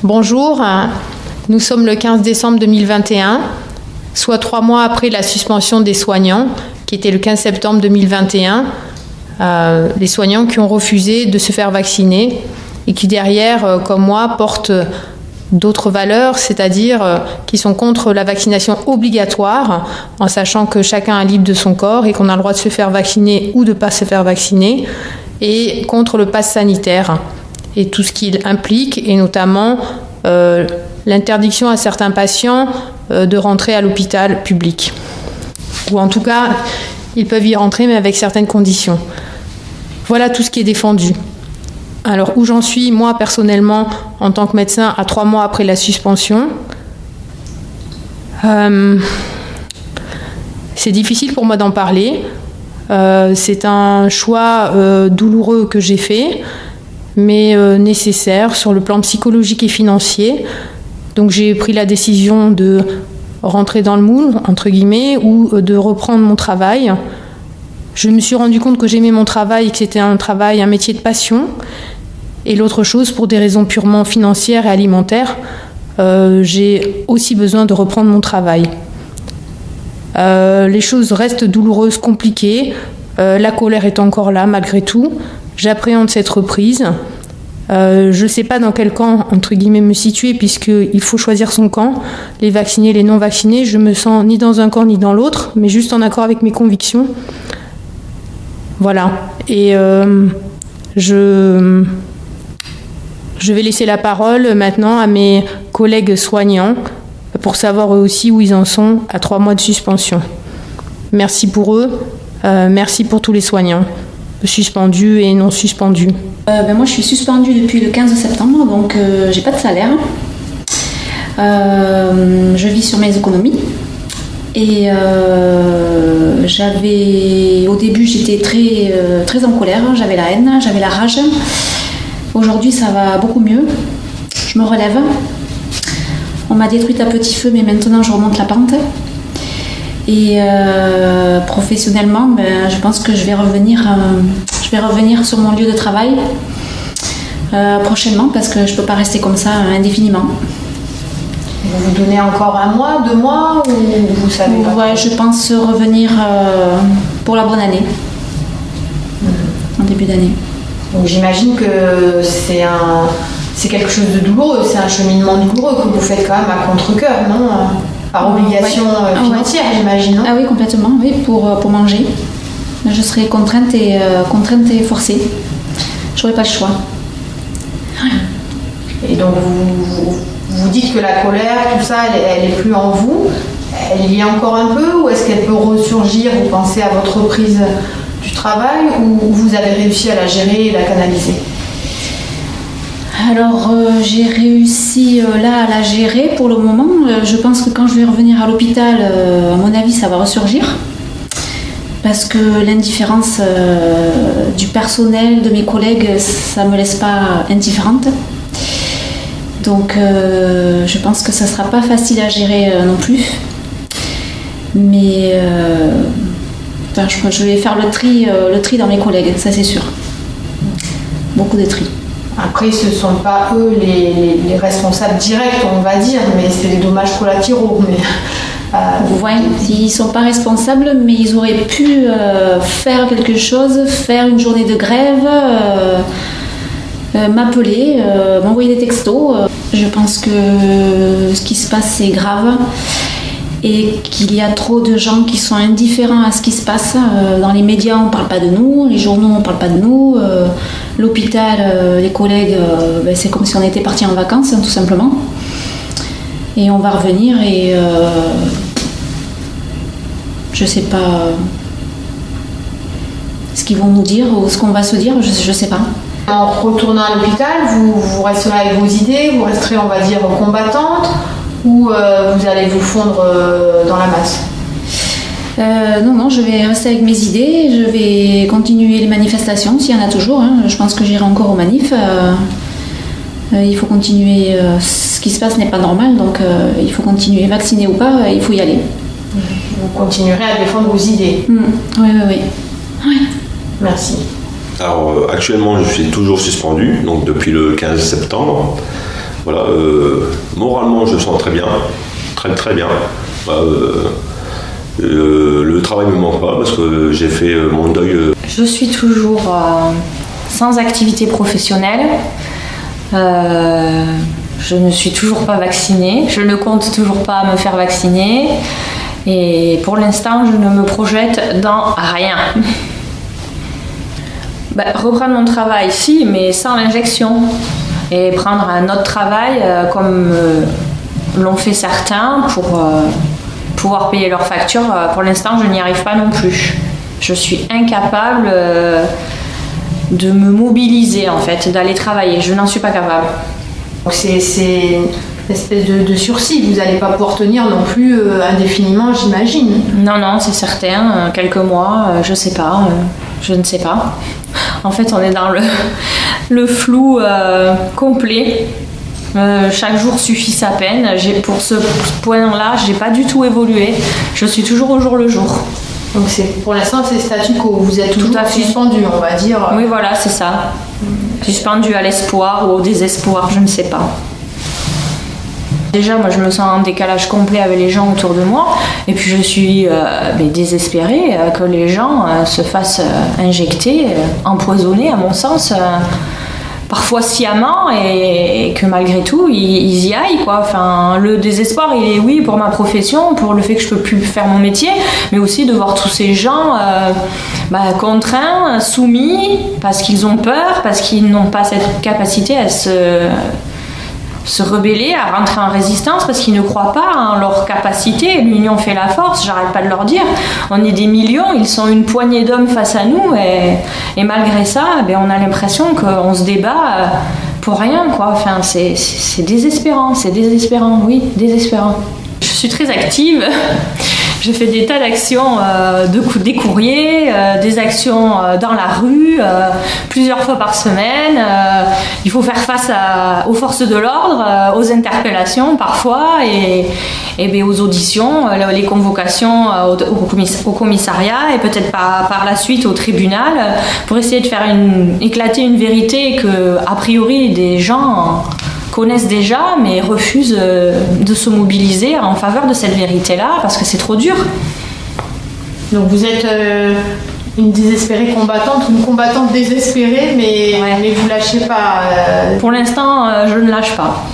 Bonjour, nous sommes le 15 décembre 2021, soit 3 mois après la suspension des soignants, qui était le 15 septembre 2021. Les soignants qui ont refusé de se faire vacciner et qui derrière, comme moi, portent d'autres valeurs, c'est-à-dire qui sont contre la vaccination obligatoire, en sachant que chacun est libre de son corps et qu'on a le droit de se faire vacciner ou de ne pas se faire vacciner, et contre le pass sanitaire et tout ce qu'il implique, et notamment l'interdiction à certains patients de rentrer à l'hôpital public. Ou en tout cas, ils peuvent y rentrer, mais avec certaines conditions. Voilà tout ce qui est défendu. Alors, où j'en suis, moi, personnellement, en tant que médecin, à 3 mois après la suspension, c'est difficile pour moi d'en parler. C'est un choix douloureux que j'ai fait, mais nécessaire sur le plan psychologique et financier. Donc, j'ai pris la décision de rentrer dans le moule, entre guillemets, ou de reprendre mon travail. Je me suis rendu compte que j'aimais mon travail et que c'était un métier de passion. Et l'autre chose, pour des raisons purement financières et alimentaires, j'ai aussi besoin de reprendre mon travail. Les choses restent douloureuses, compliquées. La colère est encore là, malgré tout. J'appréhende cette reprise. Je ne sais pas dans quel camp, entre guillemets, me situer, puisqu'il faut choisir son camp. Les vaccinés, les non-vaccinés, je me sens ni dans un camp ni dans l'autre, mais juste en accord avec mes convictions. Voilà. Et je vais laisser la parole maintenant à mes collègues soignants pour savoir eux aussi où ils en sont à 3 mois de suspension. Merci pour eux, merci pour tous les soignants, suspendus et non suspendus. Moi je suis suspendue depuis le 15 septembre, donc j'ai pas de salaire. Je vis sur mes économies. Et au début j'étais très en colère, j'avais la haine, j'avais la rage. Aujourd'hui ça va beaucoup mieux, je me relève. On m'a détruite à petit feu, mais maintenant je remonte la pente. Et professionnellement, je pense que je vais revenir sur mon lieu de travail prochainement, parce que je ne peux pas rester comme ça indéfiniment. Vous vous donnez encore 1 mois, 2 mois, ou vous savez pas? Ouais, je pense revenir pour la bonne année, en début d'année. Donc j'imagine que c'est quelque chose de douloureux, c'est un cheminement douloureux que vous faites quand même à contre-cœur, non? Par obligation financière, j'imagine, non? Ah oui, complètement, oui, pour manger. Je serai contrainte et forcée. Je n'aurai pas le choix. Et donc vous dites que la colère, tout ça, elle est plus en vous. Elle y est encore un peu, ou est-ce qu'elle peut ressurgir? Vous pensez à votre reprise du travail, ou vous avez réussi à la gérer et la canaliser? Alors j'ai réussi là à la gérer pour le moment. Je pense que quand je vais revenir à l'hôpital, à mon avis ça va ressurgir, parce que l'indifférence du personnel, de mes collègues, ça ne me laisse pas indifférente. Donc je pense que ça ne sera pas facile à gérer non plus. Mais je vais faire le tri dans mes collègues, ça c'est sûr. Beaucoup de tri. Après, ce ne sont pas eux les responsables directs, on va dire, mais c'est des dommages collatéraux. Ouais, ils ne sont pas responsables, mais ils auraient pu faire quelque chose, faire une journée de grève, m'appeler, m'envoyer des textos. Je pense que ce qui se passe, c'est grave, et qu'il y a trop de gens qui sont indifférents à ce qui se passe. Dans les médias, on ne parle pas de nous, les journaux, on ne parle pas de nous, l'hôpital, les collègues, c'est comme si on était partis en vacances, tout simplement. Et on va revenir et je ne sais pas ce qu'ils vont nous dire ou ce qu'on va se dire, je ne sais pas. En retournant à l'hôpital, vous resterez avec vos idées, vous resterez, on va dire, combattante, ou vous allez vous fondre dans la masse? Non, je vais rester avec mes idées, je vais continuer les manifestations s'il y en a toujours. Je pense que j'irai encore aux manifs. Il faut continuer, ce qui se passe n'est pas normal, donc il faut continuer, vacciné ou pas, il faut y aller. Vous continuerez à défendre vos idées? Oui. Merci. Alors actuellement je suis toujours suspendu, donc depuis le 15 septembre. Voilà, moralement, je me sens très bien, très très bien. Le travail me manque pas parce que j'ai fait mon deuil. Je suis toujours sans activité professionnelle. Je ne suis toujours pas vaccinée. Je ne compte toujours pas me faire vacciner. Et pour l'instant, je ne me projette dans rien. Reprendre mon travail, si, mais sans l'injection. Et prendre un autre travail comme l'ont fait certains pour pouvoir payer leurs factures. Pour l'instant, je n'y arrive pas non plus. Je suis incapable de me mobiliser, en fait, d'aller travailler. Je n'en suis pas capable. Donc c'est une espèce de sursis. Vous n'allez pas pouvoir tenir non plus indéfiniment, j'imagine. Non, c'est certain. Quelques mois, je sais pas. Je ne sais pas. En fait, on est dans le flou complet. Chaque jour suffit sa peine. Pour ce point-là, j'ai pas du tout évolué. Je suis toujours au jour le jour. Donc pour l'instant, c'est statu quo. Vous êtes toujours suspendu, on va dire. Oui, voilà, c'est ça. Suspendu à l'espoir ou au désespoir, je ne sais pas. Déjà, moi, je me sens en décalage complet avec les gens autour de moi. Et puis, je suis désespérée que les gens se fassent injecter, empoisonner, à mon sens, parfois sciemment, et que malgré tout, ils y aillent, quoi. Enfin, le désespoir, il est, oui, pour ma profession, pour le fait que je peux plus faire mon métier, mais aussi de voir tous ces gens contraints, soumis, parce qu'ils ont peur, parce qu'ils n'ont pas cette capacité à se rebeller, à rentrer en résistance parce qu'ils ne croient pas en leur capacité. L'union fait la force, j'arrête pas de leur dire. On est des millions, ils sont une poignée d'hommes face à nous et malgré ça, on a l'impression qu'on se débat pour rien, quoi. Enfin, c'est désespérant, oui, désespérant. Je suis très active. Je fais des tas d'actions, des courriers, des actions dans la rue, plusieurs fois par semaine. Il faut faire face aux forces de l'ordre, aux interpellations parfois et aux auditions, les convocations au commissariat et peut-être par la suite au tribunal pour essayer de faire éclater une vérité que, a priori, des gens connaissent déjà mais refusent de se mobiliser en faveur de cette vérité-là parce que c'est trop dur. Donc vous êtes une désespérée combattante, une combattante désespérée, mais vous lâchez pas. Pour l'instant, je ne lâche pas.